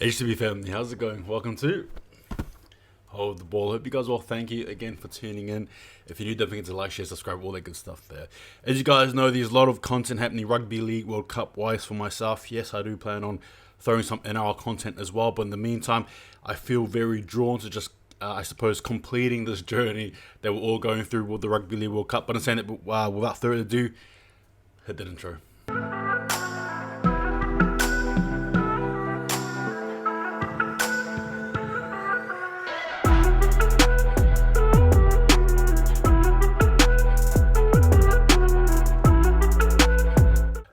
HTB family, how's it going? Welcome to Hold the Ball. Hope you guys well. Thank you again for tuning in. If you're new, don't forget to like, share, subscribe, all that good stuff there. As you guys know, there's a lot of content happening Rugby League World Cup wise for myself. Yes, I do plan on throwing some NRL content as well, but in the meantime, I feel very drawn to just I suppose completing this journey that we're all going through with the Rugby League World Cup. But I'm saying that without further ado, hit that intro.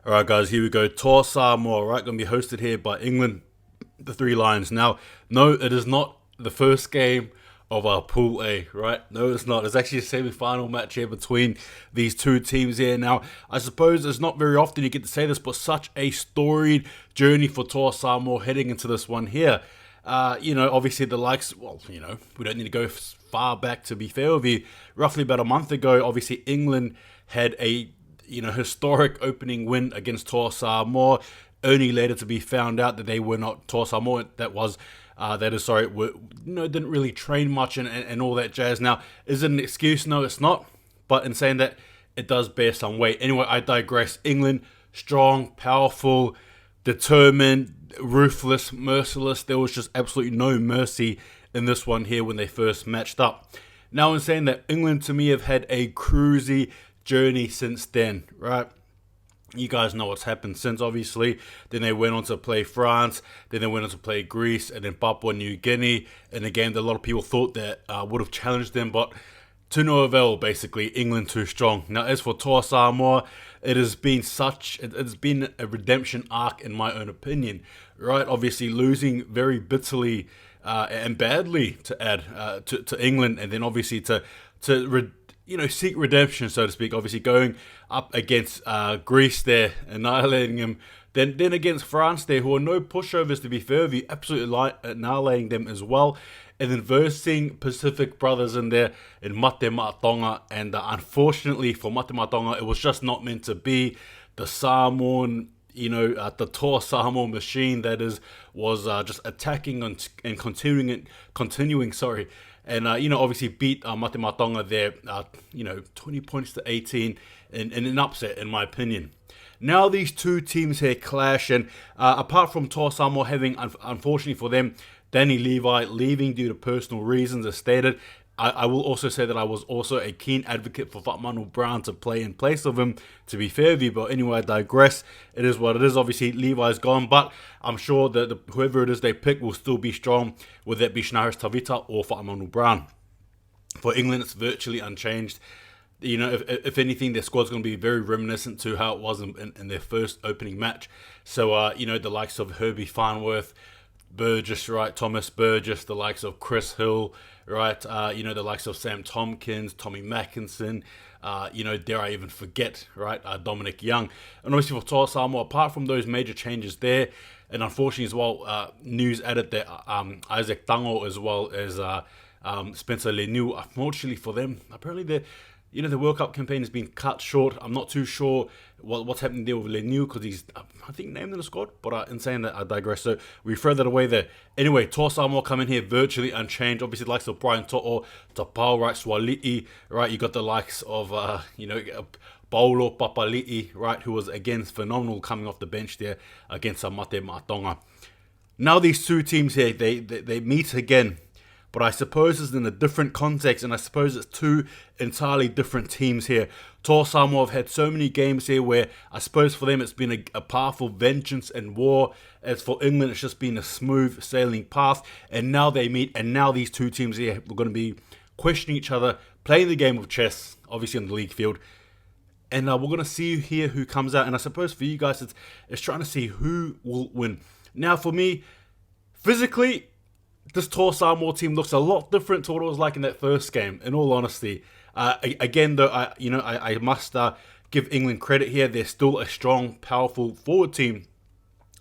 Alright guys, here we go. Tour Samoa, right? Going to be hosted here by England, the Three Lions. Now, no, it is not the first game of our Pool A, right? No, it's not. It's actually a semi-final match here between these two teams here. Now, I suppose it's not very often you get to say this, but such a storied journey for Tour Samoa heading into this one here. Obviously the likes, we don't need to go far back to be fair with you. Roughly about a month ago, obviously England had a historic opening win against Tour Samoa, only later to be found out that they were not Tour Samoa. Didn't really train much and all that jazz. Now, is it an excuse? No, it's not. But in saying that, it does bear some weight. Anyway, I digress. England, strong, powerful, determined, ruthless, merciless. There was just absolutely no mercy in this one here when they first matched up. Now, in saying that, England to me have had a cruisy journey since then, right? You guys know what's happened since, obviously. Then they went on to play France, then they went on to play Greece, and then Papua New Guinea in a game that a lot of people thought that would have challenged them, but to no avail, basically. England too strong. Now, as for Tour Samoa, it's been a redemption arc in my own opinion, right? Obviously losing very bitterly and badly to add to England, and then obviously to seek redemption, so to speak. Obviously going up against Greece there, annihilating them. Then against France there, who are no pushovers to be fair with you, absolutely annihilating them as well. And then versing Pacific brothers in there in Mate Matonga. And unfortunately for Mate Matonga, it was just not meant to be. The Samoan, the Tour Samoa machine that was just attacking and continuing. And, obviously beat Mate Matonga there, 20 points to 18 in an upset, in my opinion. Now these two teams here clash, and apart from Tour Samoa having, unfortunately for them, Danny Levi leaving due to personal reasons, as stated, I will also say that I was also a keen advocate for Fatmanu Brown to play in place of him, to be fair with you. But anyway, I digress. It is what it is. Obviously, Levi's gone, but I'm sure that whoever it is they pick will still be strong, whether it be Shnaris Tavita or Fatmanu Brown. For England, it's virtually unchanged. If anything, their squad's going to be very reminiscent to how it was in their first opening match. So, the likes of Herbie Farnworth, Burgess, right? Thomas Burgess, the likes of Chris Hill, right? The likes of Sam Tompkins, Tommy Mackinson, dare I even forget, right? Dominic Young. And obviously for Tour Samoa, apart from those major changes there, and unfortunately as well, news added that Isaac Tango as well as Spencer Leniu, unfortunately for them, apparently the World Cup campaign has been cut short. I'm not too sure what's happening there with Leniu because he's, I think, named in the squad. But in saying that, I digress. So we throw that away there. Anyway, Tour Samoa come in here virtually unchanged. Obviously, the likes of Brian To'o, Tapau, right, Swali'i, right. You got the likes of, Paulo Papali'i, right, who was, again, phenomenal coming off the bench there against Mate Matonga. Now these two teams here, they meet again. But I suppose it's in a different context, and I suppose it's two entirely different teams here. Tour Samoa have had so many games here where I suppose for them it's been a powerful vengeance and war. As for England, it's just been a smooth sailing path. And now they meet, and now these two teams here are going to be questioning each other, playing the game of chess, obviously on the league field. And we're going to see here who comes out. And I suppose for you guys, it's trying to see who will win. Now for me, physically, this Tour Samoa team looks a lot different to what it was like in that first game, in all honesty. Again, though, I must give England credit here. They're still a strong, powerful forward team,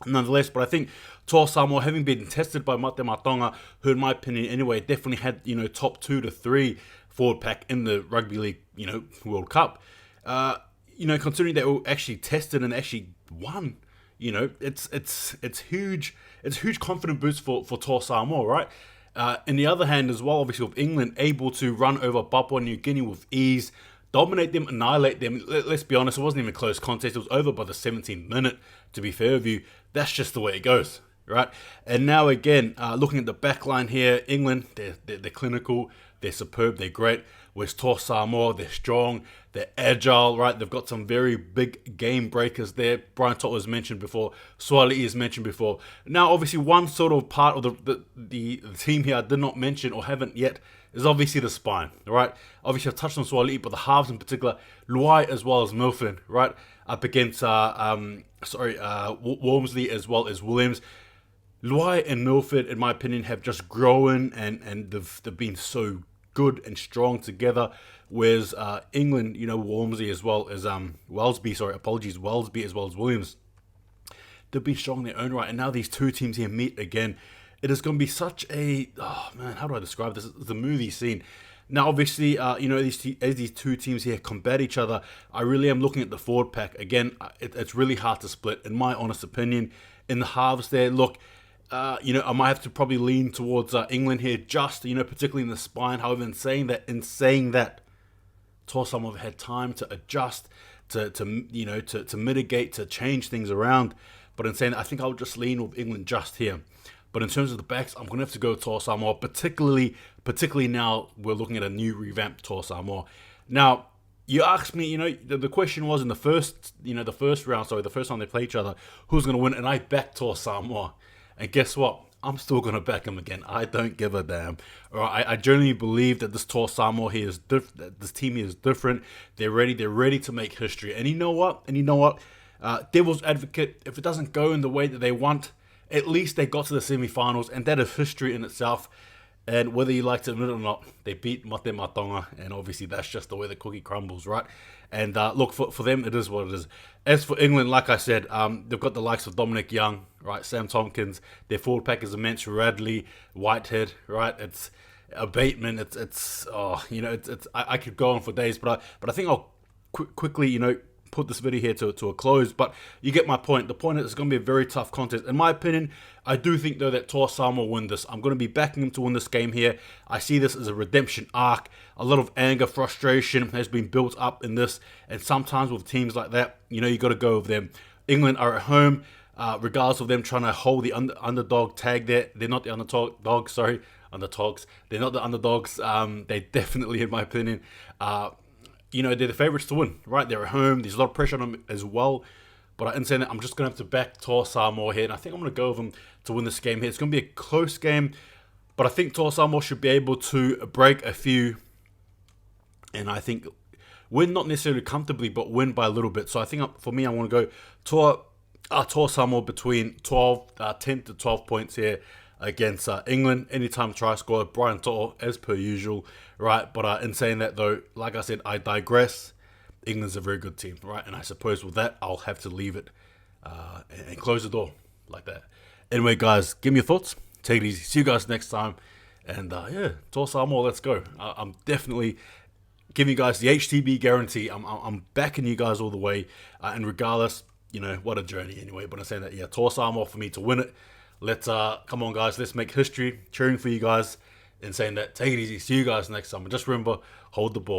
nonetheless. But I think Tour Samoa, having been tested by Mate Matonga, who, in my opinion, anyway, definitely had top 2 to 3 forward pack in the Rugby League World Cup. Considering they were actually tested and actually won it's huge. It's a huge confident boost for Tor Samoa, right? In the other hand as well, obviously with England able to run over Papua New Guinea with ease, dominate them, annihilate them. Let's be honest, it wasn't even a close contest. It was over by the 17th minute, to be fair with you. That's just the way it goes, right? And now again, looking at the back line here, England, they're clinical, they're superb, they're great. Whereas Tor Samoa, they're strong, they're agile, right? They've got some very big game breakers there. Brian Toto has mentioned before, Swali has mentioned before. Now, obviously, one sort of part of the team here I did not mention or haven't yet is obviously the spine, right? Obviously, I've touched on Swali, but the halves in particular, Luai as well as Milford, right? Up against, Wormsley as well as Williams. Luai and Milford, in my opinion, have just grown and they've been so good and strong together. Whereas England, Wormsley as well as Welsby as well as Williams, they've been strong in their own right. And now these two teams here meet again. It is going to be such a, oh man, how do I describe this? It's a movie scene. Now, obviously, as these two teams here combat each other, I really am looking at the forward pack. Again, it's really hard to split, in my honest opinion. In the halves there, look, I might have to probably lean towards England here, just, particularly in the spine. However, in saying that, Tor Samoa have had time to adjust, to mitigate, to change things around. But in saying that, I think I'll just lean with England just here. But in terms of the backs, I'm going to have to go Tor Samoa, particularly now we're looking at a new revamped Tor Samoa. Now, you asked me, the question was in the first round, the first time they play each other, who's going to win? And I backed Tor Samoa. And guess what? I'm still going to back him again. I don't give a damn. All right, I genuinely believe that this Tor Samoa here is different. This team here is different. They're ready. They're ready to make history. And you know what? Devil's advocate, if it doesn't go in the way that they want, at least they got to the semi-finals, and that is history in itself. And whether you like to admit it or not, they beat Mate Matonga, and obviously that's just the way the cookie crumbles, right? And look, for them, it is what it is. As for England, like I said, they've got the likes of Dominic Young, right? Sam Tompkins. Their forward pack is immense. Radley, Whitehead, right? It's a Bateman. I could go on for days, but I think I'll quickly, put this video here to a close, but you get my point. The point is it's going to be a very tough contest. In my opinion, I do think, though, that Tor Samoa will win this. I'm going to be backing him to win this game here. I see this as a redemption arc. A lot of anger, frustration has been built up in this, and sometimes with teams like that, you got to go with them. England are at home, regardless of them trying to hold the underdog tag there. They're not the underdogs, sorry. Underdogs. They're not the underdogs. They definitely, in my opinion, they're the favourites to win, right? They're at home. There's a lot of pressure on them as well. But in saying that, I'm just going to have to back Tor Samoa here. And I think I'm going to go with them to win this game here. It's going to be a close game. But I think Tor Samoa should be able to break a few. And I think win not necessarily comfortably, but win by a little bit. So I think for me, I want to go Tor Samoa between 10 to 12 points here against England. Anytime try score, Brian Toto, as per usual, right? But in saying that, though, like I said, I digress. England's a very good team, right? And I suppose with that, I'll have to leave it and close the door like that. Anyway, guys, give me your thoughts. Take it easy. See you guys next time. And Tor Samoa, let's go. I'm definitely giving you guys the HTB guarantee. I'm backing you guys all the way. And regardless, what a journey anyway. But I'm saying that, Tor Samoa for me to win it. Let's come on, guys. Let's make history. Cheering for you guys and saying that. Take it easy. See you guys next time. And just remember, hold the ball.